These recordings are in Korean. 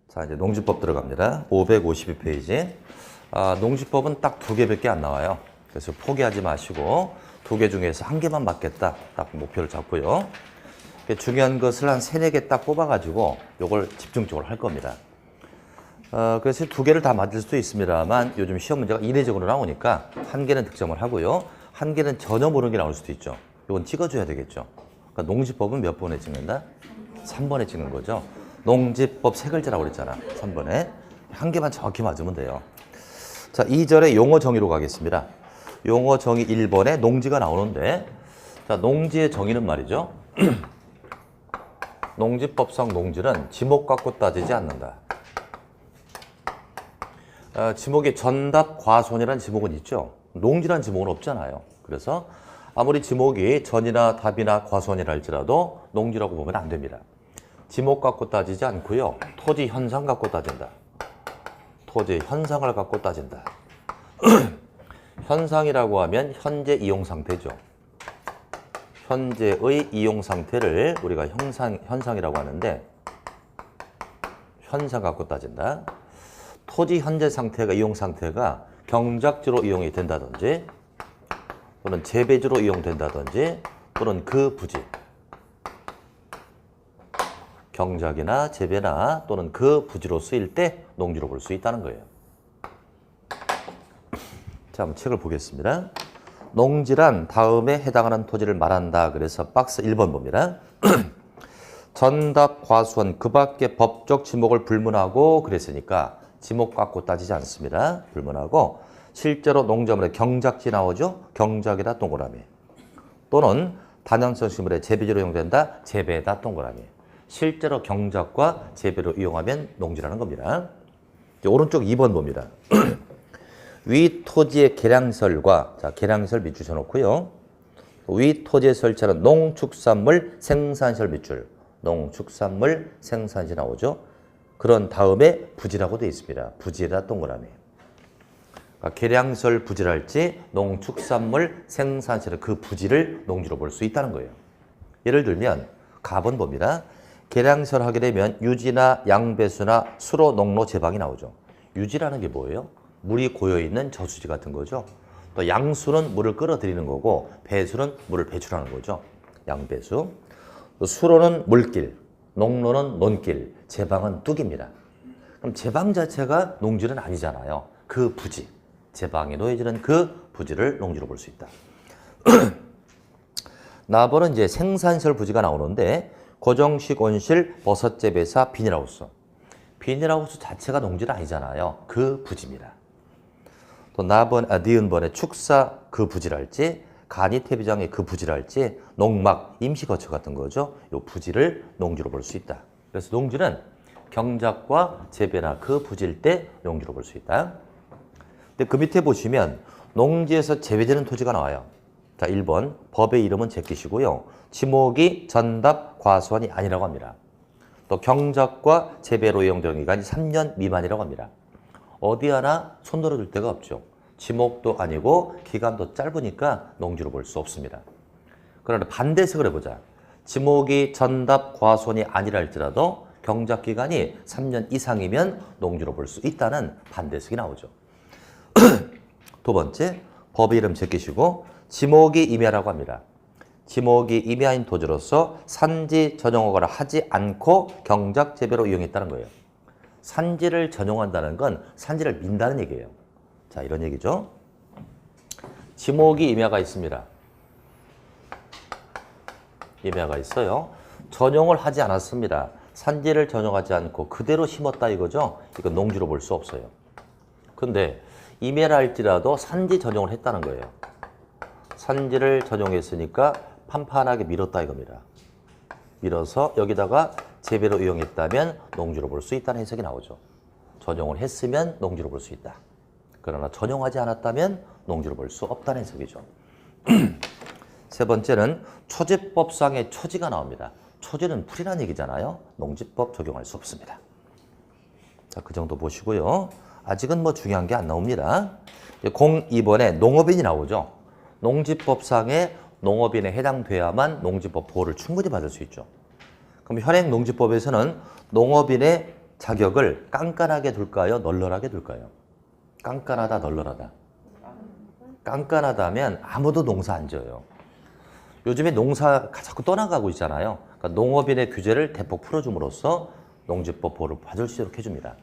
자, 이제 농지법 들어갑니다. 552페이지. 농지법은 딱 2개밖에 안 나와요. 그래서 포기하지 마시고 2개 중에서 1개만 맞겠다. 딱 목표를 잡고요. 중요한 것을 한 3, 4개 딱 뽑아가지고 이걸 집중적으로 할 겁니다. 그래서 2개를 다 맞을 수도 있습니다만 요즘 시험 문제가 이례적으로 나오니까 1개는 득점을 하고요. 1개는 전혀 모르는 게 나올 수도 있죠. 이건 찍어줘야 되겠죠. 그러니까 농지법은 몇 번에 찍는다? 3번에 찍는 거죠. 농지법 3글자라고 그랬잖아. 3번에. 1개만 정확히 맞으면 돼요. 자, 2절에 용어 정의로 가겠습니다. 용어 정의 1번에 농지가 나오는데, 자, 농지의 정의는 말이죠. 농지법상 농지는 지목 갖고 따지지 않는다. 지목이 전답, 과손이라는 지목은 있죠. 농지라는 지목은 없잖아요. 그래서 아무리 지목이 전이나 답이나 과손이라 할지라도 농지라고 보면 안 됩니다. 지목 갖고 따지지 않고요. 토지 현상 갖고 따진다. 토지 현상을 갖고 따진다. 현상이라고 하면 현재 이용 상태죠. 현재의 이용 상태를 우리가 현상이라고 하는데 현상 갖고 따진다. 토지 현재 상태가 이용 상태가 경작지로 이용이 된다든지 또는 재배지로 이용된다든지 또는 그 부지 경작이나 재배나 또는 그 부지로 쓰일 때 농지로 볼 수 있다는 거예요. 자, 한번 책을 보겠습니다. 농지란 다음에 해당하는 토지를 말한다. 그래서 박스 1번 봅니다. 전답, 과수원 그 밖에 법적 지목을 불문하고 그랬으니까 지목 갖고 따지지 않습니다. 불문하고 실제로 농작물에 경작지 나오죠. 경작이다 동그라미. 또는 단연성 식물의 재배지로 이용된다. 재배다 동그라미. 실제로 경작과 재배로 이용하면 농지라는 겁니다. 이제 오른쪽 2번 봅니다. 위 토지의 계량설과 자, 계량설 밑줄 쳐놓고요. 위 토지에 설치하는 농축산물 생산시설 밑줄. 농축산물 생산시 나오죠. 그런 다음에 부지라고 되어 있습니다. 부지에다 동그라미. 그러니까 계량설 부지랄지 농축산물 생산시설 그 부지를 농지로 볼 수 있다는 거예요. 예를 들면 가번 봅니다. 계량설 하게 되면 유지나 양배수나 수로, 농로, 제방이 나오죠. 유지라는 게 뭐예요? 물이 고여있는 저수지 같은 거죠. 또 양수는 물을 끌어들이는 거고 배수는 물을 배출하는 거죠. 양배수. 또 수로는 물길, 농로는 논길, 제방은 뚝입니다. 그럼 제방 자체가 농지는 아니잖아요. 그 부지, 제방에 놓여지는 그 부지를 농지로 볼 수 있다. 나번은 이제 생산시설 부지가 나오는데 고정식 온실, 버섯재배사, 비닐하우스. 비닐하우스 자체가 농지는 아니잖아요. 그 부지입니다. 또 니은번에 축사 그 부지랄지, 간이태비장의 그 부지랄지, 농막, 임시거처 같은 거죠. 이 부지를 농지로 볼 수 있다. 그래서 농지는 경작과 재배나 그 부지일 때 농지로 볼 수 있다. 근데 그 밑에 보시면 농지에서 재배되는 토지가 나와요. 자, 1번 법의 이름은 제끼시고요. 지목이 전답, 과수원이 아니라고 합니다. 또 경작과 재배로 이용되는 기간이 3년 미만이라고 합니다. 어디 하나 손들어 줄 데가 없죠. 지목도 아니고 기간도 짧으니까 농지로 볼 수 없습니다. 그러나 반대 해석을 해보자. 지목이 전답, 과수원이 아니라 할지라도 경작 기간이 3년 이상이면 농지로 볼 수 있다는 반대 해석이 나오죠. 두 번째, 법의 이름 제끼시고 지목이 임야라고 합니다. 지목이 임야인 토지로서 산지 전용허가를 하지 않고 경작 재배로 이용했다는 거예요. 산지를 전용한다는 건 산지를 민다는 얘기예요. 자, 이런 얘기죠. 지목이 임야가 있습니다. 임야가 있어요. 전용을 하지 않았습니다. 산지를 전용하지 않고 그대로 심었다 이거죠. 이건 농지로 볼 수 없어요. 근데 임야라 할지라도 산지 전용을 했다는 거예요. 산지를 전용했으니까 판판하게 밀었다 이겁니다. 밀어서 여기다가 재배로 이용했다면 농지로 볼 수 있다는 해석이 나오죠. 전용을 했으면 농지로 볼 수 있다. 그러나 전용하지 않았다면 농지로 볼 수 없다는 해석이죠. 세 번째는 초지법상의 초지가 나옵니다. 초지는 풀이라는 얘기잖아요. 농지법 적용할 수 없습니다. 자, 그 정도 보시고요. 아직은 뭐 중요한 게 안 나옵니다. 02번에 농업인이 나오죠. 농지법상의 농업인에 해당돼야만 농지법 보호를 충분히 받을 수 있죠. 그럼 현행 농지법에서는 농업인의 자격을 깐깐하게 둘까요? 널널하게 둘까요? 깐깐하다, 널널하다. 깐깐하다면 아무도 농사 안 지어요. 요즘에 농사 자꾸 떠나가고 있잖아요. 그러니까 농업인의 규제를 대폭 풀어줌으로써 농지법 보호를 받을 수 있도록 해줍니다.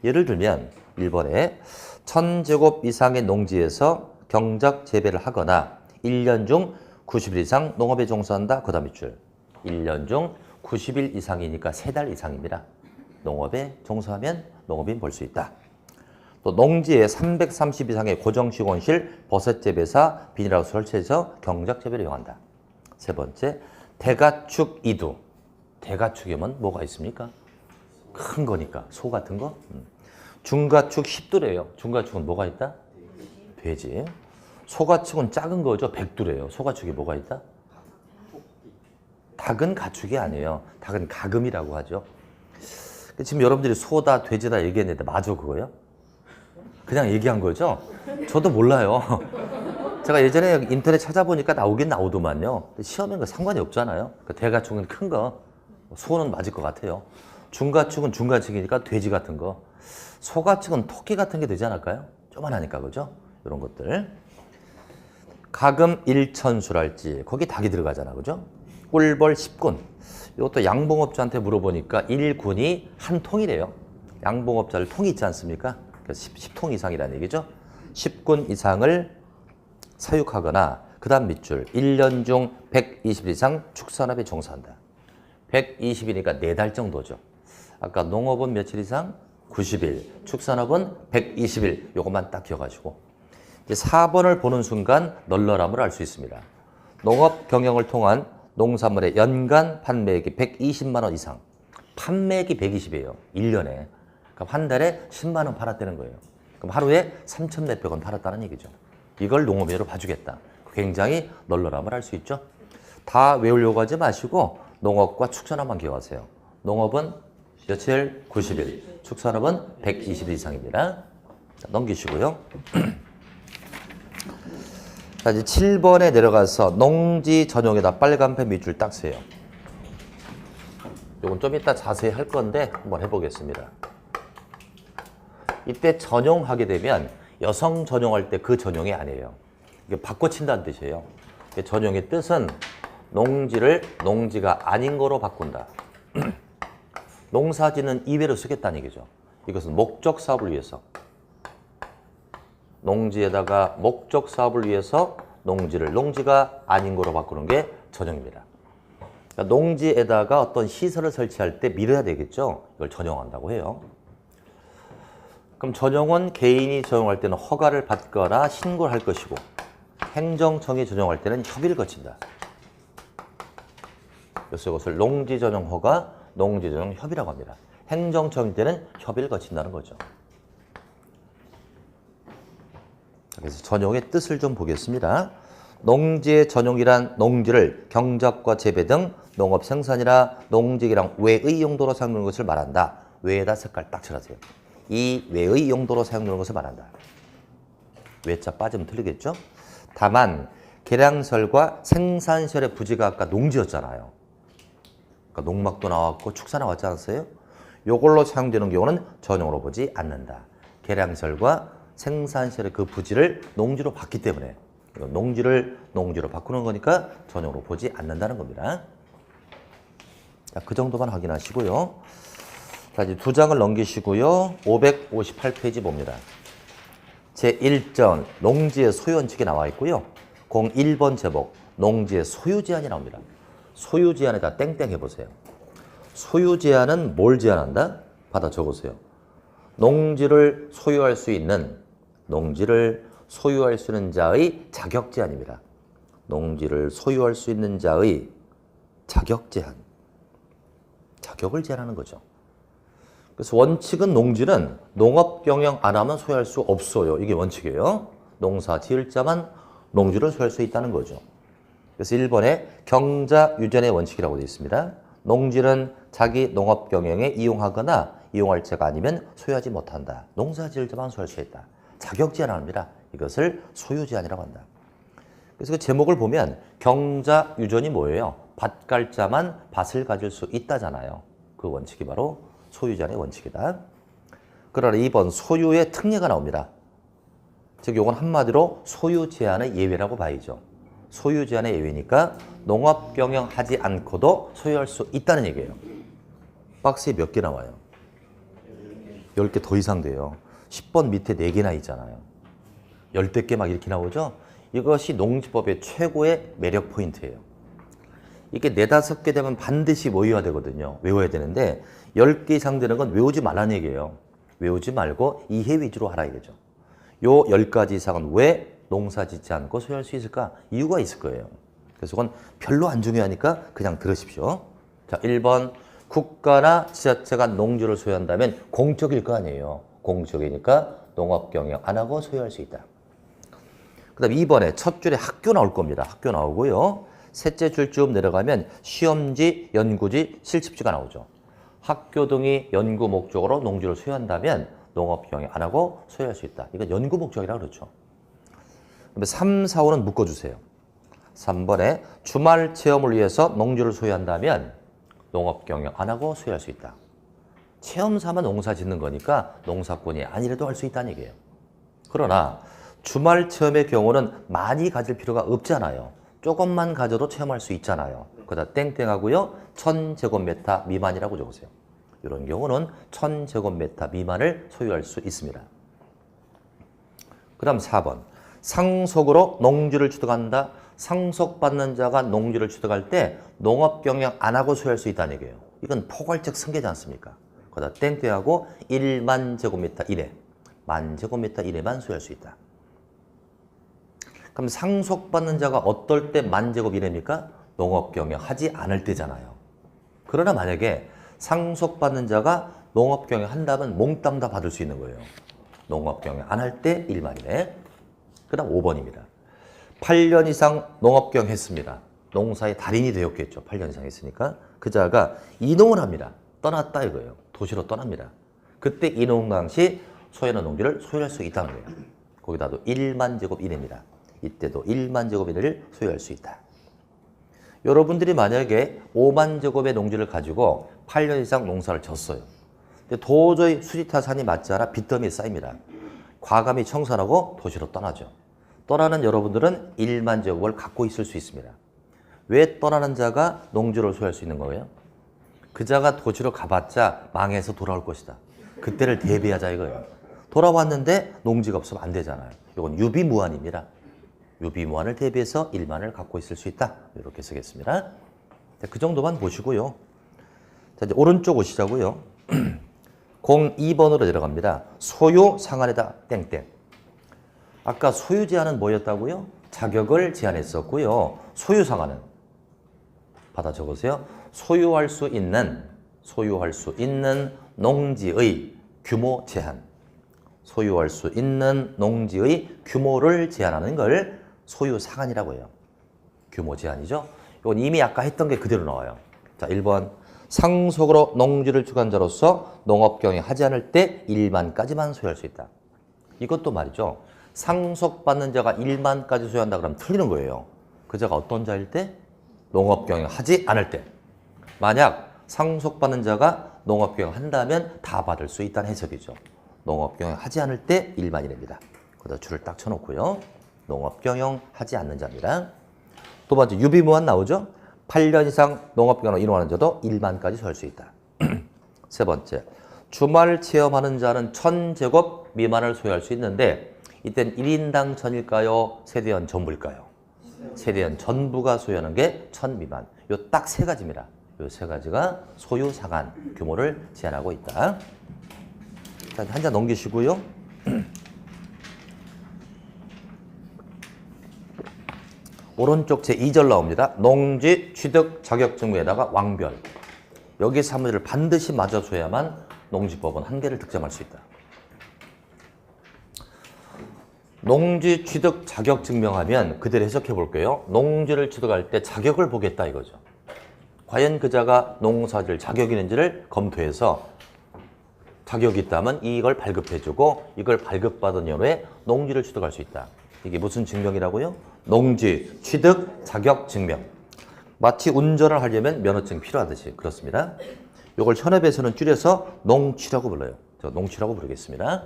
예를 들면 1번에 1000제곱 이상의 농지에서 경작 재배를 하거나 1년 중 90일 이상 농업에 종사한다. 그 다음 밑줄. 1년 중 90일 이상이니까 3달 이상입니다. 농업에 종사하면 농업인 볼 수 있다. 또 농지에 330 이상의 고정식원실, 버섯재배사, 비닐하우스 설치해서 경작재배를 이용한다. 세 번째, 대가축 이두. 대가축이면 뭐가 있습니까? 큰 거니까, 소 같은 거. 중가축 10두래요. 중가축은 뭐가 있다? 돼지. 소가축은 작은 거죠. 백두래요. 소가축이 뭐가 있다? 닭은 가축이 아니에요. 닭은 가금이라고 하죠. 지금 여러분들이 소다, 돼지다 얘기했는데 맞아 그거요? 그냥 얘기한 거죠? 저도 몰라요. 제가 예전에 인터넷 찾아보니까 나오긴 나오더만요. 시험에는 상관이 없잖아요. 대가축은 큰 거, 소는 맞을 것 같아요. 중가축은 중가축이니까 돼지 같은 거. 소가축은 토끼 같은 게 되지 않을까요? 조만하니까 그죠? 이런 것들. 가금 1천수랄지 거기 닭이 들어가잖아 그죠? 꿀벌 10군. 이것도 양봉업자한테 물어보니까 1군이 한 통이래요. 양봉업자를 통이 있지 않습니까? 그래서 10통 이상이라는 얘기죠. 10군 이상을 사육하거나 그 다음 밑줄 1년 중 120일 이상 축산업에 종사한다. 120이니까 4달 정도죠. 아까 농업은 며칠 이상? 90일. 축산업은 120일. 요것만 딱 기억하시고 이제 4번을 보는 순간 널널함을 알 수 있습니다. 농업 경영을 통한 농산물의 연간 판매액이 120만 원 이상. 판매액이 120이에요. 1년에. 그럼 한 달에 10만 원 팔았다는 거예요. 그럼 하루에 3천 몇백 원 팔았다는 얘기죠. 이걸 농업인으로 봐주겠다. 굉장히 널널함을 알 수 있죠. 다 외우려고 하지 마시고 농업과 축산업만 기억하세요. 농업은 며칠? 90일. 축산업은 120일 이상입니다. 자, 넘기시고요. 자, 이제 7번에 내려가서 농지 전용에다 빨간펜 밑줄 딱 세요. 이건 좀 이따 자세히 할 건데 한번 해보겠습니다. 이때 전용하게 되면 여성 전용할 때 그 전용이 아니에요. 이게 바꿔친다는 뜻이에요. 전용의 뜻은 농지를 농지가 아닌 거로 바꾼다. 농사지는 이외로 쓰겠다는 얘기죠. 이것은 목적 사업을 위해서. 농지에다가 목적 사업을 위해서 농지를 농지가 아닌 거로 바꾸는 게 전용입니다. 그러니까 농지에다가 어떤 시설을 설치할 때 밀어야 되겠죠. 이걸 전용한다고 해요. 그럼 전용은 개인이 전용할 때는 허가를 받거나 신고를 할 것이고 행정청이 전용할 때는 협의를 거친다. 그래서 이것을 농지 전용 허가, 농지 전용 협의라고 합니다. 행정청일 때는 협의를 거친다는 거죠. 그래서 전용의 뜻을 좀 보겠습니다. 농지의 전용이란 농지를 경작과 재배 등 농업 생산이나 농지기랑 외의 용도로 사용하는 것을 말한다. 외에다 색깔 딱 칠하세요. 이 외의 용도로 사용하는 것을 말한다. 외자 빠지면 틀리겠죠? 다만 계량설과 생산시설의 부지가 아까 농지였잖아요. 그러니까 농막도 나왔고 축사 나왔지 않았어요? 이걸로 사용되는 경우는 전용으로 보지 않는다. 계량설과 생산시설의 그 부지를 농지로 봤기 때문에 농지를 농지로 바꾸는 거니까 전용으로 보지 않는다는 겁니다. 자, 그 정도만 확인하시고요. 자, 이제 두 장을 넘기시고요. 558페이지 봅니다. 제1전 농지의 소유 원칙이 나와 있고요. 01번 제목 농지의 소유 제한이 나옵니다. 소유 제한에다 땡땡 해보세요. 소유 제한은 뭘 제한한다? 받아 적으세요. 농지를 소유할 수 있는 자의 자격 제한입니다. 농지를 소유할 수 있는 자의 자격 제한. 자격을 제한하는 거죠. 그래서 원칙은 농지는 농업 경영 안 하면 소유할 수 없어요. 이게 원칙이에요. 농사 지을 자만 농지를 소유할 수 있다는 거죠. 그래서 1번에 경자 유전의 원칙이라고 되어 있습니다. 농지는 자기 농업 경영에 이용하거나 이용할 자가 아니면 소유하지 못한다. 농사 지을 자만 소유할 수 있다. 자격 제한합니다. 이것을 소유 제한이라고 한다. 그래서 그 제목을 보면 경자 유전이 뭐예요? 밭 갈 자만 밭을 가질 수 있다잖아요. 그 원칙이 바로 소유 제한의 원칙이다. 그러나 2번 소유의 특례가 나옵니다. 즉 이건 한마디로 소유 제한의 예외라고 봐야죠. 소유 제한의 예외니까 농업 경영하지 않고도 소유할 수 있다는 얘기예요. 박스에 몇 개 나와요? 10개 더 이상 돼요. 10번 밑에 4개나 있잖아요. 10개 막 이렇게 나오죠? 이것이 농지법의 최고의 매력 포인트예요. 이게 4, 5개 되면 반드시 외워야 되거든요. 외워야 되는데 10개 이상 되는 건 외우지 말라는 얘기예요. 외우지 말고 이해 위주로 하라 이거죠. 요 10가지 이상은 왜 농사 짓지 않고 소유할 수 있을까? 이유가 있을 거예요. 그래서 그건 별로 안 중요하니까 그냥 들으십시오. 자, 1번 국가나 지자체가 농지를 소유한다면 공적일 거 아니에요. 공적이니까 농업 경영 안 하고 소유할 수 있다. 그 다음 2번에 첫 줄에 학교 나올 겁니다. 학교 나오고요. 셋째 줄 쭉 내려가면 시험지, 연구지, 실습지가 나오죠. 학교 등이 연구 목적으로 농지를 소유한다면 농업 경영 안 하고 소유할 수 있다. 이건 연구 목적이라고 그렇죠. 그다음에 3, 4, 5는 묶어주세요. 3번에 주말 체험을 위해서 농지를 소유한다면 농업 경영 안 하고 소유할 수 있다. 체험 삼아 농사 짓는 거니까 농사꾼이 아니라도 할 수 있다는 얘기예요. 그러나 주말 체험의 경우는 많이 가질 필요가 없잖아요. 조금만 가져도 체험할 수 있잖아요. 그러다 땡땡하고요. 1000제곱미터 미만이라고 적으세요. 이런 경우는 1000제곱미터 미만을 소유할 수 있습니다. 그 다음 4번. 상속으로 농지를 취득한다. 상속받는 자가 농지를 취득할 때 농업 경영 안 하고 소유할 수 있다는 얘기예요. 이건 포괄적 승계지 않습니까? 그러다 땡땡하고 1만 제곱미터 이내, 10,000제곱미터 이내만 소유할 수 있다. 그럼 상속받는 자가 어떨 때 10,000제곱 이내입니까? 농업 경영 하지 않을 때잖아요. 그러나 만약에 상속받는 자가 농업 경영 한다면 몽땅 다 받을 수 있는 거예요. 농업 경영 안 할 때 1만 이내. 그 다음 5번입니다. 8년 이상 농업 경영 했습니다. 농사의 달인이 되었겠죠. 8년 이상 했으니까. 그 자가 이농을 합니다. 떠났다 이거예요. 도시로 떠납니다. 그때 이농 당시 소유하는 농지를 소유할 수 있다는 거예요. 거기다도 1만 제곱 이내입니다. 이때도 1만 제곱 이내를 소유할 수 있다. 여러분들이 만약에 5만 제곱의 농지를 가지고 8년 이상 농사를 졌어요. 근데 도저히 수지타산이 맞지 않아 빚더미에 쌓입니다. 과감히 청산하고 도시로 떠나죠. 떠나는 여러분들은 1만 제곱을 갖고 있을 수 있습니다. 왜 떠나는 자가 농지를 소유할 수 있는 거예요? 그 자가 도시로 가봤자 망해서 돌아올 것이다. 그때를 대비하자 이거예요. 돌아왔는데 농지가 없으면 안 되잖아요. 이건 유비무환입니다. 유비무환을 대비해서 1만을 갖고 있을 수 있다. 이렇게 쓰겠습니다. 자, 그 정도만 보시고요. 자, 이제 오른쪽 오시자고요. 02번으로 내려갑니다. 소유 상한에다 땡땡. 아까 소유 제한은 뭐였다고요? 자격을 제한했었고요. 소유 상한은 받아 적으세요. 소유할 수 있는 농지의 규모 제한. 소유할 수 있는 농지의 규모를 제한하는 걸 소유 상한이라고 해요. 규모 제한이죠. 이건 이미 아까 했던 게 그대로 나와요. 자, 1번. 상속으로 농지를 취득한 자로서 농업 경영 하지 않을 때 1만까지만 소유할 수 있다. 이것도 말이죠. 상속받는 자가 1만까지 소유한다 그러면 틀리는 거예요. 그 자가 어떤 자일 때? 농업 경영 하지 않을 때. 만약 상속받는 자가 농업 경영 한다면 다 받을 수 있다는 해석이죠. 농업 경영 하지 않을 때 1만이랍니다. 거기다 줄을 딱 쳐놓고요. 농업 경영 하지 않는 자입니다. 두 번째 유비무환 나오죠. 8년 이상 농업 경영을 인용하는 자도 1만까지 소유할 수 있다. 세 번째, 주말 체험하는 자는 1000제곱 미만을 소유할 수 있는데 이땐 1인당 1000일까요? 세대원 전부일까요? 세대원 전부가 소유하는 게 1000 미만. 요 딱 세 가지입니다. 요 세 가지가 소유 상한 규모를 제한하고 있다. 자, 한 장 넘기시고요. 오른쪽 제2절 나옵니다. 농지 취득 자격증명에다가 왕별. 여기 3문제를 반드시 맞아줘야만 농지법은 한계를 득점할 수 있다. 농지 취득 자격증명하면 그대로 해석해 볼게요. 농지를 취득할 때 자격을 보겠다 이거죠. 과연 그자가 농사질 자격이 있는지를 검토해서 자격이 있다면 이걸 발급해주고 이걸 발급받은 연후에 농지를 취득할 수 있다. 이게 무슨 증명이라고요? 농지 취득 자격 증명. 마치 운전을 하려면 면허증 필요하듯이 그렇습니다. 이걸 현업에서는 줄여서 농취라고 불러요. 저 농취라고 부르겠습니다.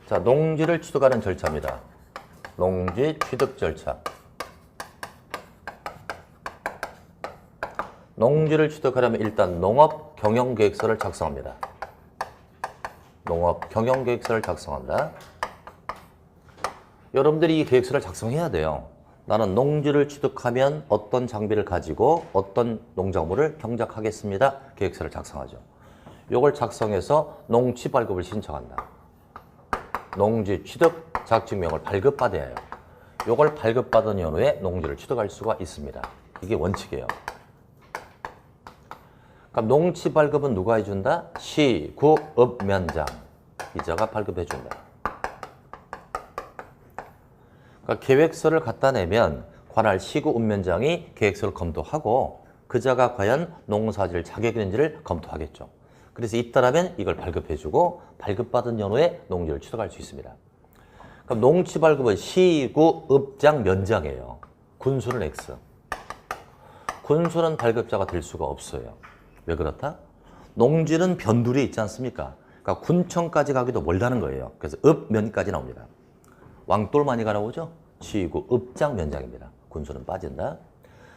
자, 농지를 취득하는 절차입니다. 농지 취득 절차. 농지를 취득하려면 일단 농업 경영계획서를 작성합니다. 농업 경영계획서를 작성한다. 여러분들이 이 계획서를 작성해야 돼요. 나는 농지를 취득하면 어떤 장비를 가지고 어떤 농작물을 경작하겠습니다. 계획서를 작성하죠. 이걸 작성해서 농취 발급을 신청한다. 농지 취득 자격증명을 발급받아야 해요. 이걸 발급받은 연후에 농지를 취득할 수가 있습니다. 이게 원칙이에요. 그럼 농취 발급은 누가 해준다? 시, 구, 읍, 면장. 이자가 발급해준다. 그러니까 계획서를 갖다 내면 관할 시구 읍면장이 계획서를 검토하고 그자가 과연 농사질 자격이 있는지를 검토하겠죠. 그래서 잇따라면 이걸 발급해주고 발급받은 연후에 농지를 취득할 수 있습니다. 그럼 농취 발급은 시구 읍장 면장이에요. 군수는 X. 군수는 발급자가 될 수가 없어요. 왜 그렇다? 농지는 변두리에 있지 않습니까? 그러니까 군청까지 가기도 멀다는 거예요. 그래서 읍면까지 나옵니다. 왕돌만이가 나오죠? 시구 읍장 면장입니다. 군수는 빠진다.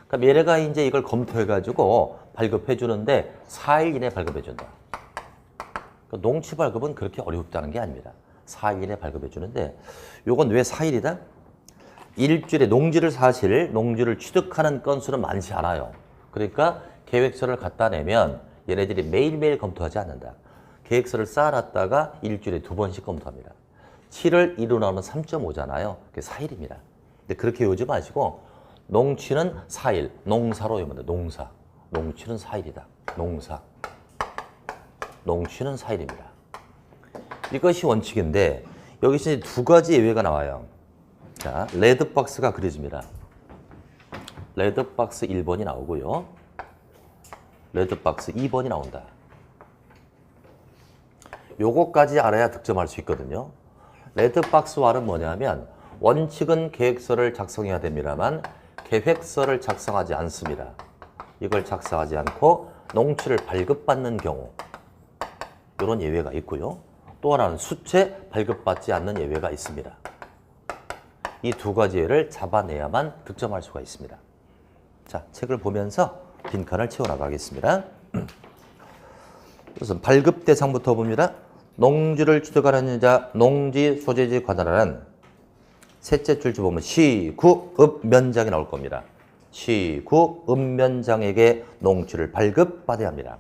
그럼 얘네가 이제 이걸 검토해가지고 발급해주는데 4일 이내에 발급해준다. 그러니까 농취 발급은 그렇게 어렵다는 게 아닙니다. 4일 이내에 발급해주는데 요건 왜 4일이다? 일주일에 농지를 취득하는 건수는 많지 않아요. 그러니까 계획서를 갖다 내면 얘네들이 매일매일 검토하지 않는다. 계획서를 쌓아놨다가 일주일에 2번씩 검토합니다. 7을 2로 나누면 3.5잖아요. 그게 4일입니다. 근데 그렇게 외우지 마시고 농취는 4일, 농사로 외우면 농사. 농취는 4일이다. 농사. 농취는 4일입니다. 이것이 원칙인데 여기서 이제 2가지 예외가 나와요. 자, 레드박스가 그려집니다. 레드박스 1번이 나오고요. 레드박스 2번이 나온다. 요거까지 알아야 득점할 수 있거든요. 레드박스와는 뭐냐면 원칙은 계획서를 작성해야 됩니다만 계획서를 작성하지 않습니다. 이걸 작성하지 않고 농취를 발급받는 경우 이런 예외가 있고요. 또 하나는 수채 발급받지 않는 예외가 있습니다. 이 2가지 예를 잡아내야만 득점할 수가 있습니다. 자, 책을 보면서 빈칸을 채워나가겠습니다. 우선 발급 대상부터 봅니다. 농지를 취득하는 자, 농지 소재지 관할하는 셋째 줄줄 보면 시, 구, 읍, 면장이 나올 겁니다. 시, 구, 읍, 면장에게 농지를 발급받아야 합니다.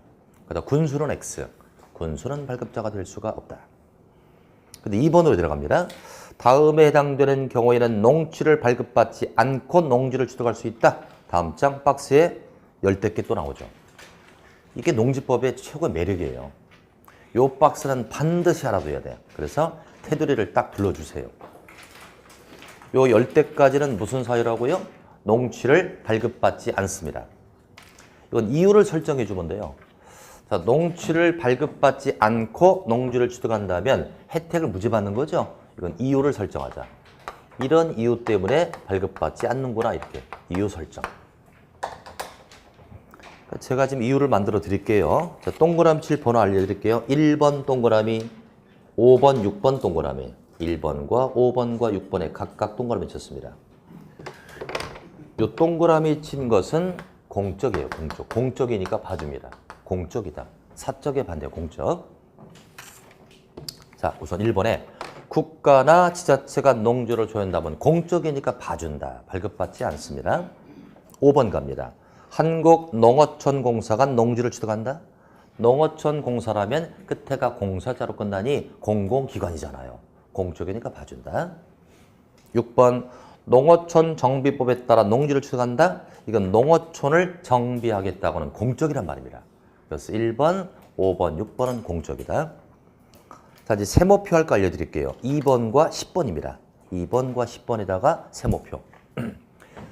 그다음 군수는 X. 군수는 발급자가 될 수가 없다. 근데 2번으로 들어갑니다. 다음에 해당되는 경우에는 농지를 발급받지 않고 농지를 취득할 수 있다. 다음 장 박스에 열댓 개 또 나오죠. 이게 농지법의 최고의 매력이에요. 요 박스는 반드시 알아둬야 돼요. 그래서 테두리를 딱 둘러주세요. 요 열댓 가지는 무슨 사유라고요? 농취를 발급받지 않습니다. 이건 이유를 설정해 주면 돼요. 자, 농취를 발급받지 않고 농지를 취득한다면 혜택을 무지받는 거죠. 이건 이유를 설정하자. 이런 이유 때문에 발급받지 않는구나, 이렇게 이유 설정. 제가 지금 이유를 만들어 드릴게요. 자, 동그라미 칠 번호 알려드릴게요. 1번 동그라미, 5번, 6번 동그라미. 1번과 5번과 6번에 각각 동그라미 쳤습니다. 이 동그라미 친 것은 공적이에요. 공적. 공적이니까 봐줍니다. 공적이다. 사적의 반대 공적. 자, 우선 1번에 국가나 지자체가 농지를 조연다면 공적이니까 봐준다. 발급받지 않습니다. 5번 갑니다. 한국농어촌공사가 농지를 취득한다. 농어촌공사라면 끝에가 공사자로 끝나니 공공기관이잖아요. 공적이니까 봐준다. 6번 농어촌 정비법에 따라 농지를 취득한다. 이건 농어촌을 정비하겠다고는 공적이란 말입니다. 그래서 1번, 5번, 6번은 공적이다. 자, 이제 세모표 할 거 알려드릴게요. 2번과 10번입니다. 2번과 10번에다가 세모표.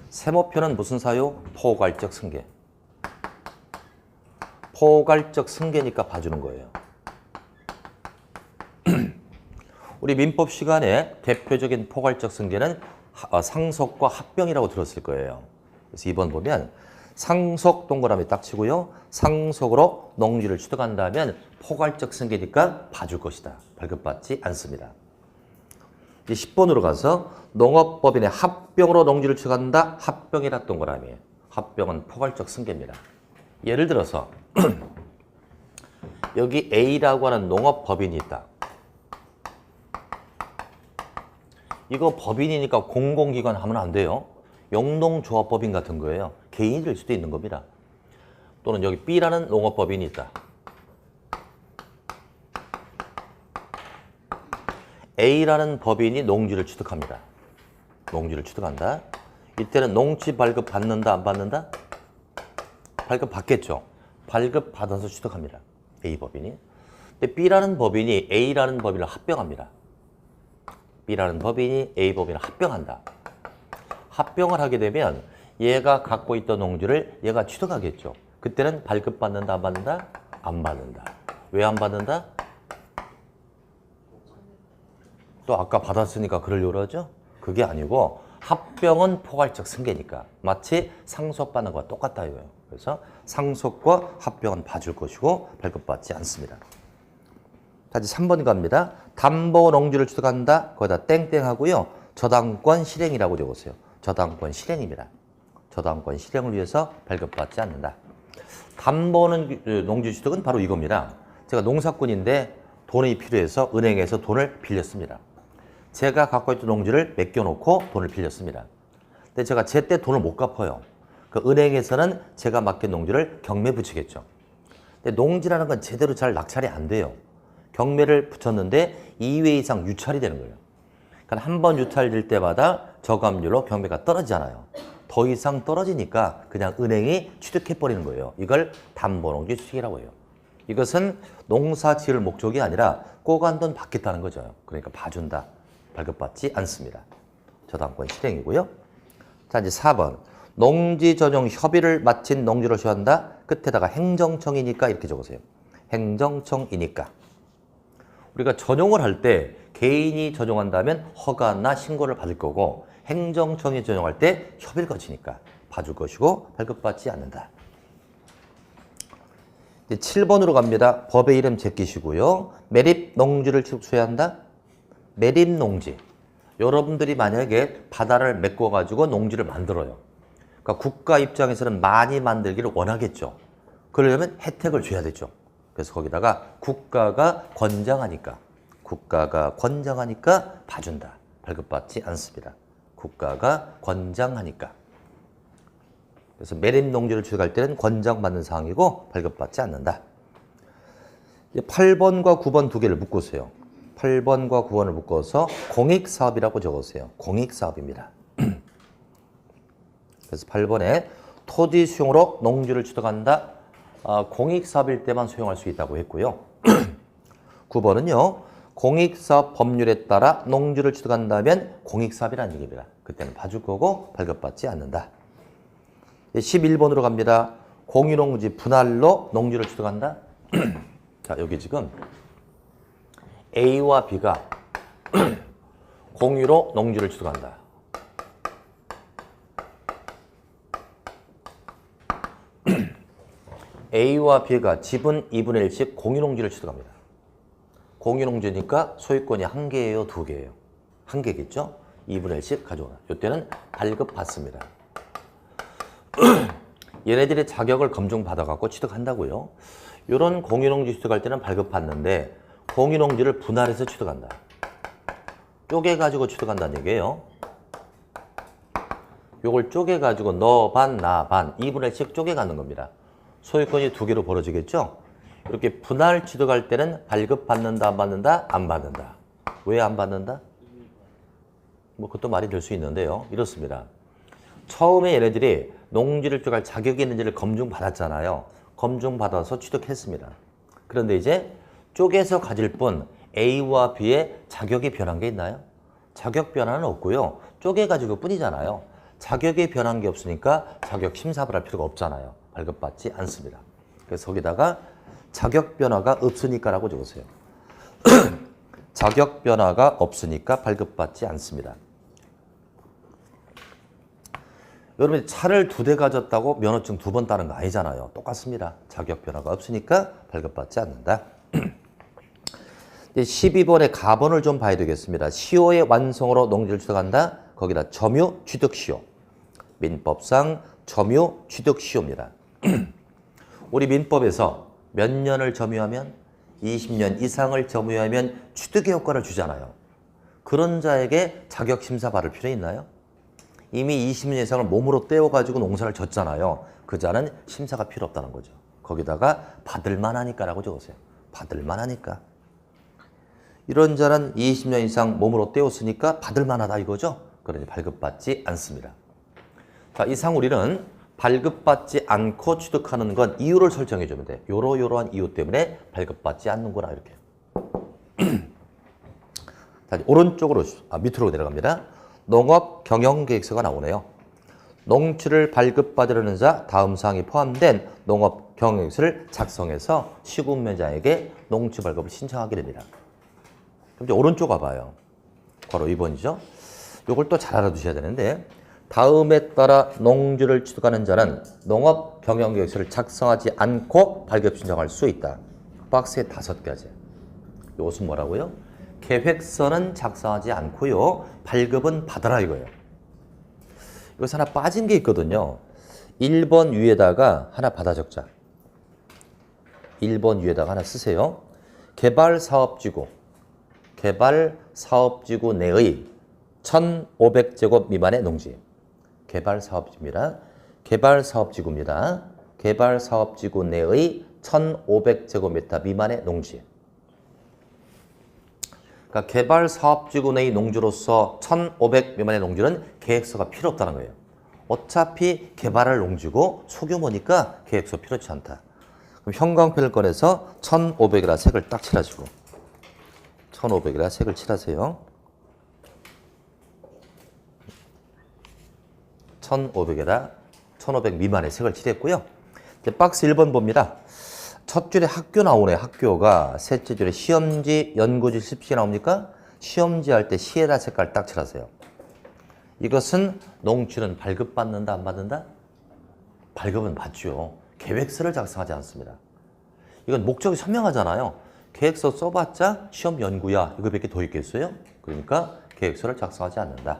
세모표는 무슨 사유? 포괄적 승계. 포괄적 승계니까 봐주는 거예요. 우리 민법 시간에 대표적인 포괄적 승계는 상속과 합병이라고 들었을 거예요. 그래서 2번 보면 상속 동그라미 딱 치고요. 상속으로 농지를 취득한다면 포괄적 승계니까 봐줄 것이다. 발급받지 않습니다. 이제 10번으로 가서 농업법인의 합병으로 농지를 취득한다. 합병이라 동그라미. 합병은 포괄적 승계입니다. 예를 들어서 여기 A라고 하는 농업법인이 있다. 이거 법인이니까 공공기관 하면 안 돼요. 영농조합법인 같은 거예요. 개인이 될 수도 있는 겁니다. 또는 여기 B라는 농업법인이 있다. A라는 법인이 농지를 취득합니다. 농지를 취득한다. 이때는 농지 발급 받는다, 안 받는다? 발급 받겠죠. 발급 받아서 취득합니다. A법인이. 근데 B라는 법인이 A라는 법인을 합병합니다. B라는 법인이 A법인을 합병한다. 합병을 하게 되면 얘가 갖고 있던 농지를 얘가 취득하겠죠. 그때는 발급받는다, 안 받는다? 안 받는다. 왜 안 받는다? 또 아까 받았으니까 그러려고 그러죠? 그게 아니고 합병은 포괄적 승계니까 마치 상속받는 것과 똑같다 이거예요. 그래서 상속과 합병은 봐줄 것이고 발급받지 않습니다. 다시 3번 갑니다. 담보 농지를 취득한다. 거기다 땡땡 하고요. 저당권 실행이라고 적으세요. 저당권 실행입니다. 저당권 실행을 위해서 발급받지 않는다. 담보는 농지 취득은 바로 이겁니다. 제가 농사꾼인데 돈이 필요해서 은행에서 돈을 빌렸습니다. 제가 갖고 있던 농지를 맡겨놓고 돈을 빌렸습니다. 근데 제가 제때 돈을 못 갚아요. 그 은행에서는 제가 맡긴 농지를 경매 붙이겠죠. 근데 농지라는 건 제대로 잘 낙찰이 안 돼요. 경매를 붙였는데 2회 이상 유찰이 되는 거예요. 그러니까 한 번 유찰될 때마다 저감률로 경매가 떨어지잖아요. 더 이상 떨어지니까 그냥 은행이 취득해버리는 거예요. 이걸 담보농지 취득이라고 해요. 이것은 농사 지을 목적이 아니라 꼬간 돈 받겠다는 거죠. 그러니까 봐준다. 발급받지 않습니다. 저당권 실행이고요. 자, 이제 4번. 농지 전용 협의를 마친 농지를 소유한다. 끝에다가 행정청이니까 이렇게 적으세요. 행정청이니까. 우리가 전용을 할 때 개인이 전용한다면 허가나 신고를 받을 거고 행정청이 전용할 때 협의를 거치니까 봐줄 것이고 발급받지 않는다. 이제 7번으로 갑니다. 법의 이름 제끼시고요. 매립 농지를 소유한다. 매립 농지. 여러분들이 만약에 바다를 메꿔가지고 농지를 만들어요. 그러니까 국가 입장에서는 많이 만들기를 원하겠죠. 그러려면 혜택을 줘야 되죠. 그래서 거기다가 국가가 권장하니까 봐준다. 발급받지 않습니다. 국가가 권장하니까. 그래서 매립 농지를 취득할 때는 권장받는 사항이고 발급받지 않는다. 8번과 9번 두 개를 묶으세요. 8번과 9번을 묶어서 공익사업이라고 적으세요. 공익사업입니다. 그래서 8번에 토지 수용으로 농지를 취득한다. 공익사업일 때만 수용할 수 있다고 했고요. 9번은요. 공익사업 법률에 따라 농지를 취득한다면 공익사업이라는 얘기입니다. 그때는 봐줄 거고 발급받지 않는다. 11번으로 갑니다. 공유농지 분할로 농지를 취득한다. 자, 여기 지금 A와 B가 공유로 농지를 취득한다. A와 B가 지분 2분의 1씩 공유농지를 취득합니다. 공유농지니까 소유권이 한 개예요, 두 개예요? 한 개겠죠? 2분의 1씩 가져오나. 이때는 발급받습니다. 얘네들이 자격을 검증받아갖고 취득한다고요. 이런 공유농지 취득할 때는 발급받는데 공유농지를 분할해서 취득한다. 쪼개가지고 취득한다는 얘기예요. 요걸 쪼개가지고 너 반, 나 반, 2분의 1씩 쪼개가는 겁니다. 소유권이 두 개로 벌어지겠죠? 이렇게 분할 취득할 때는 발급받는다, 안 받는다? 안 받는다. 왜 안 받는다? 뭐 그것도 말이 될 수 있는데요. 이렇습니다. 처음에 얘네들이 농지를 취득할 자격이 있는지를 검증받았잖아요. 검증받아서 취득했습니다. 그런데 이제 쪼개서 가질 뿐 A와 B의 자격이 변한 게 있나요? 자격 변화는 없고요. 쪼개가지고 뿐이잖아요. 자격이 변한 게 없으니까 자격 심사를 할 필요가 없잖아요. 발급받지 않습니다. 그래서 거기다가 자격 변화가 없으니까라고 적으세요. 자격 변화가 없으니까 발급받지 않습니다. 여러분이 차를 2대 가졌다고 면허증 2번 따는 거 아니잖아요. 똑같습니다. 자격 변화가 없으니까 발급받지 않는다. 12번의 가번을 좀 봐야 되겠습니다. 시효의 완성으로 농지를 취득한다. 거기다 점유 취득시효. 민법상 점유 취득시효입니다. 우리 민법에서 몇 년을 점유하면 20년 이상을 점유하면 취득의 효과를 주잖아요. 그런 자에게 자격심사 받을 필요 있나요? 이미 20년 이상을 몸으로 떼어가지고 농사를 졌잖아요. 그 자는 심사가 필요 없다는 거죠. 거기다가 받을 만하니까라고 적으세요. 받을 만하니까. 이런 자는 20년 이상 몸으로 떼었으니까 받을 만하다 이거죠. 그러니 발급받지 않습니다. 자, 이상 우리는 발급받지 않고 취득하는 건 이유를 설정해 주면 돼. 요러요러한 이유 때문에 발급받지 않는구나 이렇게. 다시 오른쪽으로 밑으로 내려갑니다. 농업 경영계획서가 나오네요. 농지를 발급받으려는 자 다음 사항이 포함된 농업 경영계획서를 작성해서 시군면자에게 농지 발급을 신청하게 됩니다. 그럼 이제 오른쪽 와봐요. 바로 2번이죠. 이걸 또 잘 알아두셔야 되는데 다음에 따라 농지를 취득하는 자는 농업 경영계획서를 작성하지 않고 발급 신청할 수 있다. 박스에 5가지. 이것은 뭐라고요? 계획서는 작성하지 않고요. 발급은 받아라 이거예요. 여기서 하나 빠진 게 있거든요. 1번 위에다가 하나 받아 적자. 1번 위에다가 하나 쓰세요. 개발사업지구 내의 1,500제곱 미만의 농지. 개발사업지입니다. 개발사업지구입니다. 개발사업지구 내의 1,500제곱미터 미만의 농지. 그러니까 개발사업지구 내의 농지로서 1,500 미만의 농지는 계획서가 필요 없다는 거예요. 어차피 개발할 농지고 소규모니까 계획서 필요치 않다. 그럼 형광펜을 꺼내서 1,500이라 색을 딱 칠하시고 1,500이라 색을 칠하세요. 1,500에다 1,500 미만의 색을 칠했고요. 이제 박스 1번 봅니다. 첫 줄에 학교 나오네. 학교가 셋째 줄에 시험지, 연구지, 습시 나옵니까? 시험지 할 때 시에다 색깔 딱 칠하세요. 이것은 농지는 발급받는다 안 받는다? 발급은 받죠. 계획서를 작성하지 않습니다. 이건 목적이 선명하잖아요. 계획서 써봤자 시험 연구야. 이거 몇 개 더 있겠어요? 그러니까 계획서를 작성하지 않는다.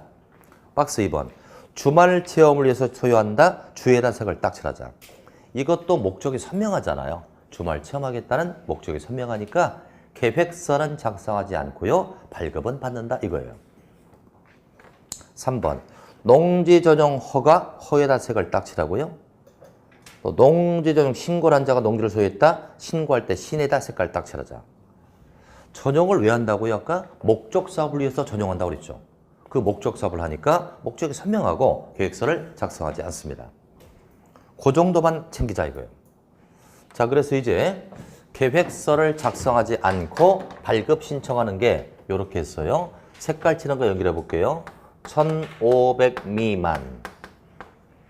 박스 2번. 주말 체험을 위해서 소유한다. 주에다 색을 딱 칠하자. 이것도 목적이 선명하잖아요. 주말 체험하겠다는 목적이 선명하니까 계획서는 작성하지 않고요. 발급은 받는다 이거예요. 3번. 농지 전용 허에다 색을 딱 칠하고요. 또 농지 전용 신고를 한 자가 농지를 소유했다. 신고할 때 신에다 색깔 딱 칠하자. 전용을 왜 한다고요? 아까 목적 사업을 위해서 전용한다고 그랬죠. 그 목적 사업을 하니까 목적이 선명하고 계획서를 작성하지 않습니다. 그 정도만 챙기자 이거예요. 자, 그래서 이제 계획서를 작성하지 않고 발급 신청하는 게 이렇게 했어요. 색깔 칠한 거 연결해 볼게요. 1,500 미만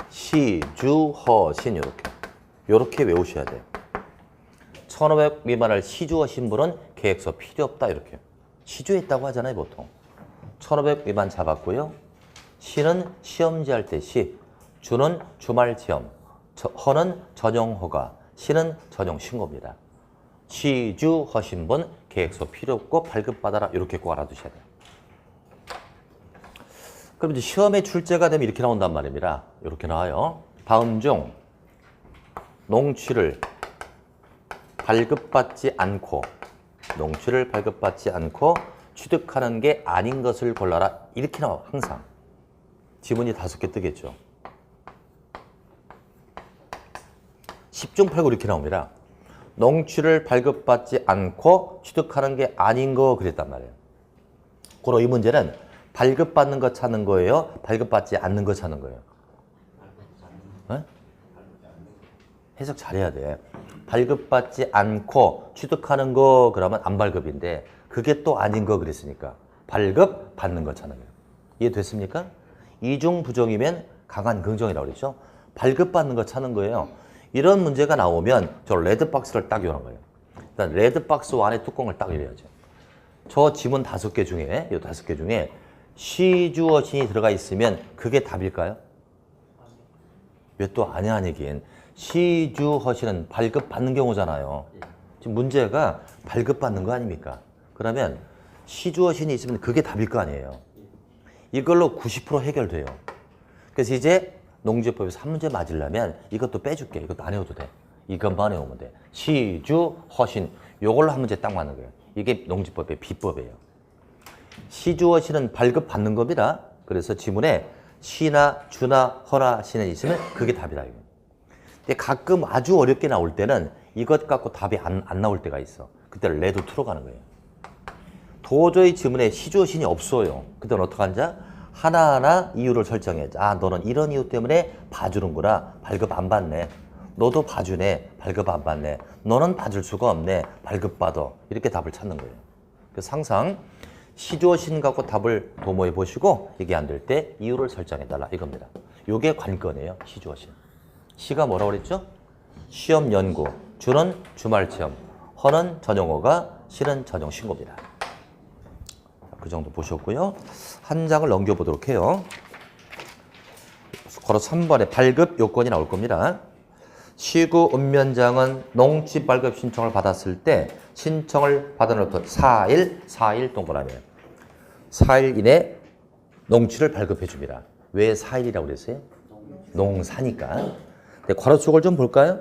시, 주, 허, 신 이렇게 외우셔야 돼요. 1,500 미만을 시주하신 분은 계획서 필요 없다 이렇게. 시주했다고 하잖아요 보통. 1,500 미만 잡았고요. 시는 시험지 할 때 시, 주는 주말 체험, 허는 전용 허가, 시는 전용 신고입니다. 시주하신 분 계획서 필요 없고 발급받아라 이렇게 꼭 알아두셔야 돼요. 그럼 이제 시험에 출제가 되면 이렇게 나온단 말입니다. 이렇게 나와요. 다음 중 농지를 발급받지 않고 취득하는 게 아닌 것을 골라라. 이렇게 나와 항상. 지문이 5개 뜨겠죠. 10중 8구 이렇게 나옵니다. 농지를 발급받지 않고 취득하는 게 아닌 거 그랬단 말이에요. 그럼 이 문제는 발급받는 거 찾는 거예요? 발급받지 않는 거 찾는 거예요? 네? 해석 잘해야 돼. 발급받지 않고 취득하는 거 그러면 안 발급인데 그게 또 아닌 거 그랬으니까 발급 받는 거 찾는 거예요. 이해됐습니까? 이중 부정이면 강한 긍정이라고 그랬죠. 발급받는 거 찾는 거예요. 이런 문제가 나오면 저 레드박스를 딱 요는 거예요. 일단 레드박스 안에 뚜껑을 딱 열어야죠. 저 지문 5개 중에 이 5개 중에 시주어 신이 들어가 있으면 그게 답일까요? 왜 또 아냐 아니긴. 시주 허시는 발급받는 경우잖아요. 지금 문제가 발급받는 거 아닙니까? 그러면 시주 허신이 있으면 그게 답일 거 아니에요. 이걸로 90% 해결돼요. 그래서 이제 농지법에서 한 문제 맞으려면 이것도 빼줄게. 이것도 안 해도 돼. 이것만 해오면 돼. 시주 허신. 요걸로 한 문제 딱 맞는 거예요. 이게 농지법의 비법이에요. 시주 허신은 발급받는 겁니다. 그래서 지문에 시나 주나 허나 시는 있으면 그게 답이다. 이거. 근데 가끔 아주 어렵게 나올 때는 이것 갖고 답이 안 나올 때가 있어. 그때는 레드 투로 가는 거예요. 도저히 지문에 시주 허신이 없어요. 그때는 어떡하는지 하나하나 이유를 설정해. 아, 너는 이런 이유 때문에 봐주는구나. 발급 안 받네. 너도 봐주네. 발급 안 받네. 너는 봐줄 수가 없네. 발급받아. 이렇게 답을 찾는 거예요. 그래서 항상 시주어신 갖고 답을 도모해 보시고 이게 안 될 때 이유를 설정해 달라 이겁니다. 이게 관건이에요. 시주어신. 시가 뭐라고 그랬죠? 시험 연구. 주는 주말 체험. 허는 전용어가 시는 전용 신고입니다. 그 정도 보셨고요. 한 장을 넘겨보도록 해요. 걸어 3번에 발급 요건이 나올 겁니다. 시구 읍면장은 농지 발급 신청을 받았을 때 신청을 받아놓고 4일 동그라미 4일 이내 농지를 발급해 줍니다. 왜 4일이라고 그랬어요? 농사니까. 근데 괄호 속을 좀 볼까요?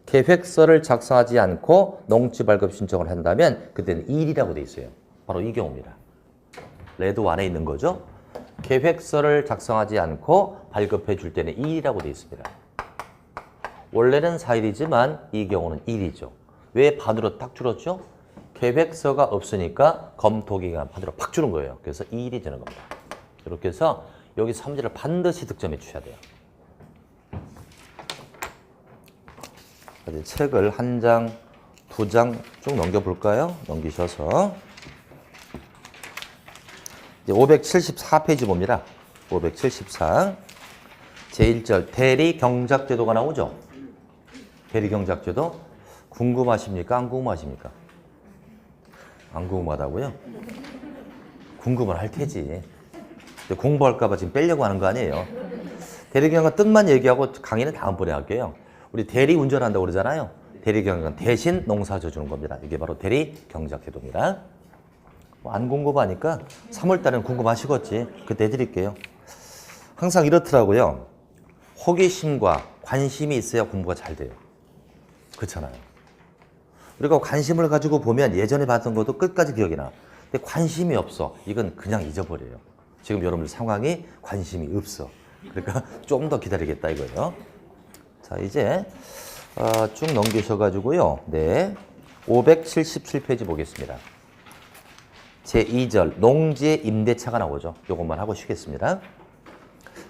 계획서를 작성하지 않고 농지 발급 신청을 한다면 그때는 2일이라고 돼 있어요. 바로 이 경우입니다. 레드 1에 있는 거죠. 계획서를 작성하지 않고 발급해 줄 때는 2일이라고 돼 있습니다. 원래는 4일이지만 이 경우는 1이죠. 왜 반으로 딱 줄었죠? 계획서가 없으니까 검토기간 반으로 팍 주는 거예요. 그래서 2일이 되는 겁니다. 이렇게 해서 여기 3문제를 반드시 득점해 주셔야 돼요. 이제 책을 한 장, 두 장 쭉 넘겨볼까요? 넘기셔서 이제 574페이지 봅니다. 574 제1절 대리경작제도가 나오죠. 대리경작제도 궁금하십니까? 안 궁금하십니까? 안 궁금하다고요? 궁금은 할 테지. 공부할까 봐 지금 빼려고 하는 거 아니에요. 대리경작 뜻만 얘기하고 강의는 다음번에 할게요. 우리 대리 운전한다고 그러잖아요. 대리경작은 대신 농사져 주는 겁니다. 이게 바로 대리경작제도입니다. 안 궁금하니까 3월 달에는 궁금하시겠지. 그때 해드릴게요. 항상 이렇더라고요. 호기심과 관심이 있어야 공부가 잘 돼요. 그렇잖아요. 우리가 관심을 가지고 보면 예전에 봤던 것도 끝까지 기억이 나. 근데 관심이 없어. 이건 그냥 잊어버려요. 지금 여러분들 상황이 관심이 없어. 그러니까 좀 더 기다리겠다 이거예요. 자, 이제 쭉 넘기셔가지고요. 네, 577페이지 보겠습니다. 제2절 농지의 임대차가 나오죠. 이것만 하고 쉬겠습니다.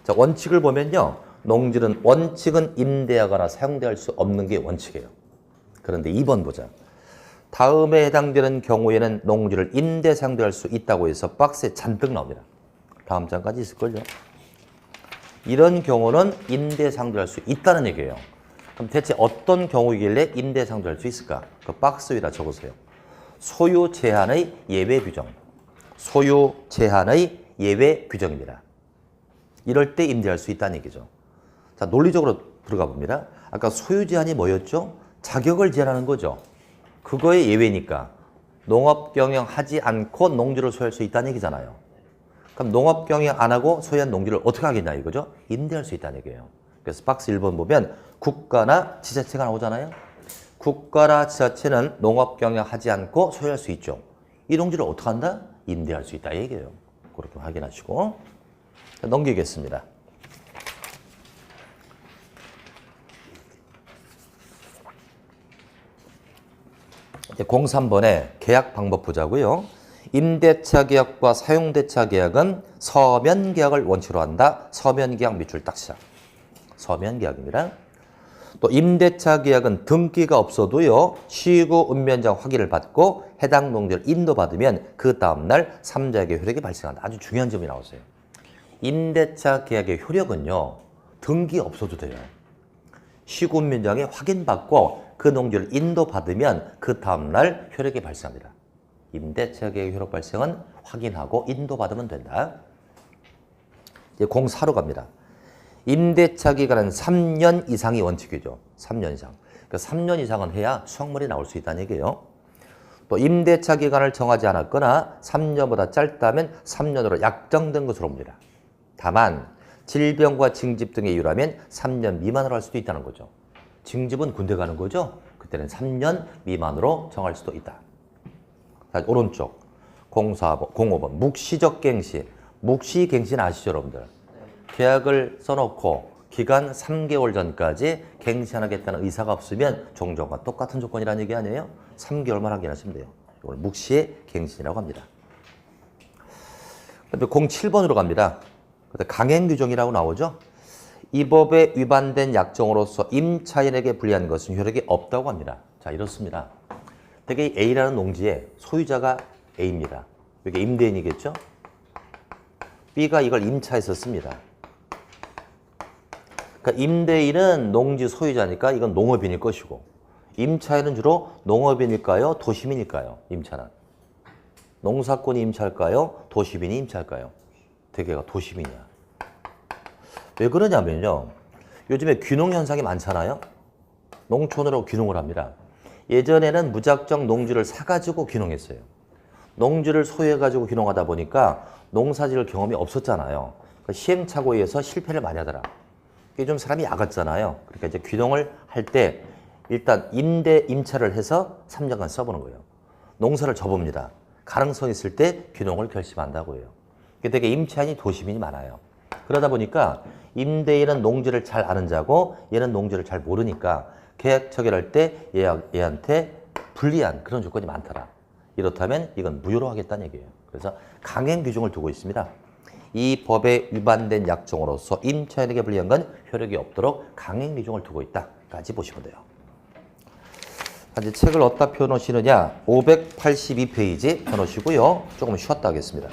자, 원칙을 보면요. 농지는 원칙은 임대하거나 사용될 수 없는 게 원칙이에요. 그런데 2번 보자. 다음에 해당되는 경우에는 농지를 임대 사용될 수 있다고 해서 박스에 잔뜩 나옵니다. 다음 장까지 있을걸요. 이런 경우는 임대 사용될 수 있다는 얘기예요. 그럼 대체 어떤 경우이길래 임대 사용될 수 있을까? 그 박스 위에다 적으세요. 소유 제한의 예외 규정. 소유 제한의 예외 규정입니다. 이럴 때 임대할 수 있다는 얘기죠. 자, 논리적으로 들어가 봅니다. 아까 소유 제한이 뭐였죠? 자격을 제한하는 거죠. 그거의 예외니까 농업 경영하지 않고 농지를 소유할 수 있다는 얘기잖아요. 그럼 농업 경영 안 하고 소유한 농지를 어떻게 하겠냐 이거죠? 임대할 수 있다는 얘기예요. 그래서 박스 1번 보면 국가나 지자체가 나오잖아요. 국가나 지자체는 농업 경영하지 않고 소유할 수 있죠. 이 농지를 어떻게 한다? 임대할 수 있다 얘기예요. 그렇게 확인하시고 넘기겠습니다. 이제 03번에 계약 방법 보자고요. 임대차 계약과 사용대차 계약은 서면 계약을 원칙으로 한다. 서면 계약 밑줄 딱 시작. 서면 계약입니다. 또 임대차 계약은 등기가 없어도요. 시구 읍면장 확인을 받고 해당 농지를 인도받으면 그 다음날 3자에게 효력이 발생한다. 아주 중요한 점이 나왔어요. 임대차 계약의 효력은요. 등기 없어도 돼요. 시구 읍면장에 확인받고 그 농지를 인도받으면 그 다음날 효력이 발생합니다. 임대차 계약의 효력 발생은 확인하고 인도받으면 된다. 이제 04로 갑니다. 임대차 기간은 3년 이상이 원칙이죠. 3년 이상. 그러니까 3년 이상은 해야 수확물이 나올 수 있다는 얘기예요. 또 임대차 기간을 정하지 않았거나 3년보다 짧다면 3년으로 약정된 것으로 봅니다. 다만 질병과 징집 등의 이유라면 3년 미만으로 할 수도 있다는 거죠. 징집은 군대 가는 거죠. 그때는 3년 미만으로 정할 수도 있다. 다시 오른쪽 05번 묵시적 갱신. 묵시갱신 아시죠, 여러분들? 계약을 써놓고 기간 3개월 전까지 갱신하겠다는 의사가 없으면 종전과 똑같은 조건이라는 얘기 아니에요? 3개월만 확인하시면 돼요. 이걸 묵시의 갱신이라고 합니다. 그다음에 07번으로 갑니다. 강행규정이라고 나오죠? 이 법에 위반된 약정으로서 임차인에게 불리한 것은 효력이 없다고 합니다. 자, 이렇습니다. 되게 A라는 농지의 소유자가 A입니다. 이게 임대인이겠죠? B가 이걸 임차했었습니다. 그러니까 임대인은 농지 소유자니까 이건 농업인일 것이고 임차인은 주로 농업인일까요? 도시민일까요? 임차는. 농사꾼이 임차할까요? 도시민이 임차할까요? 대개가 도시민이야. 왜 그러냐면요. 요즘에 귀농 현상이 많잖아요. 농촌으로 귀농을 합니다. 예전에는 무작정 농지를 사가지고 귀농했어요. 농지를 소유해가지고 귀농하다 보니까 농사지을 경험이 없었잖아요. 그러니까 시행착오에 의해서 실패를 많이 하더라. 이게 좀 사람이 야갔잖아요. 그러니까 이제 귀농을 할 때 일단 임차를 해서 3년간 써보는 거예요. 농사를 접읍니다. 가능성 있을 때 귀농을 결심한다고 해요. 되게 임차인이 도시민이 많아요. 그러다 보니까 임대인은 농지를 잘 아는 자고 얘는 농지를 잘 모르니까 계약 체결할 때 얘한테 불리한 그런 조건이 많더라. 이렇다면 이건 무효로 하겠다는 얘기예요. 그래서 강행 규정을 두고 있습니다. 이 법에 위반된 약정으로서 임차인에게 불리한 건 효력이 없도록 강행 규정을 두고 있다까지 보시면 돼요. 이제 책을 어디다 펴놓으시느냐? 582페이지 펴놓으시고요. 조금 쉬었다 하겠습니다.